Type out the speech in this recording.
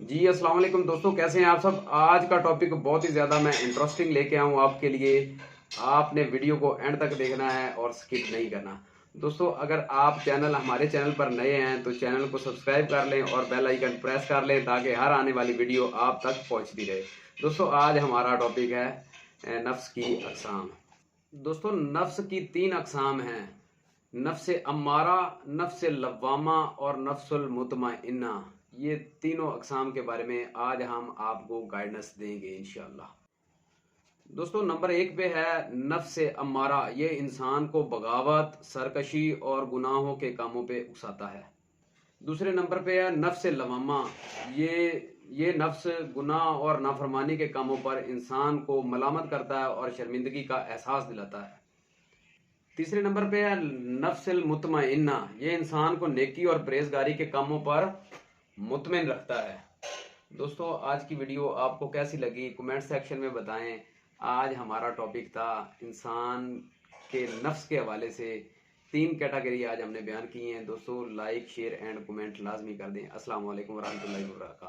जी अस्सलाम वालेकुम दोस्तों, कैसे हैं आप सब। आज का टॉपिक बहुत ही ज़्यादा मैं इंटरेस्टिंग लेके आया हूँ आपके लिए। आपने वीडियो को एंड तक देखना है और स्किप नहीं करना। दोस्तों, अगर आप हमारे चैनल पर नए हैं तो चैनल को सब्सक्राइब कर लें और बेल आइकन प्रेस कर लें ताकि हर आने वाली वीडियो आप तक पहुँचती रहे। दोस्तों, आज हमारा टॉपिक है नफ्स की अक़साम। दोस्तों, नफ्स की 3 अक़साम हैं: नफ्स अम्मारा, नफ्स लव्वामा और नफ्सुल मुतमइन्ना। ये तीनों अक़साम के बारे में आज हम आपको गाइडेंस देंगे इंशाअल्लाह। दोस्तों, नंबर 1 पे है नफ्स अम्मारा। ये इंसान को बगावत, सरकशी और गुनाहों के कामों पे उकसाता है। दूसरे नंबर पे है नफ्स लवामा। ये नफ्स गुनाह और नाफरमानी के कामों पर इंसान को मलामत करता है और शर्मिंदगी का एहसास दिलाता है। तीसरे नंबर पे है नफ्सल मुतमइन्ना। ये इंसान को नेकी और परहेजगारी के कामों पर मुतमिन रखता है। दोस्तों, आज की वीडियो आपको कैसी लगी कमेंट सेक्शन में बताएं। आज हमारा टॉपिक था इंसान के नफ्स के हवाले से 3 कैटेगरी आज हमने बयान की हैं। दोस्तों, लाइक शेयर एंड कमेंट लाजमी कर दें। अस्सलाम वालेकुम वरहमतुल्लाहि वबरकातुहू।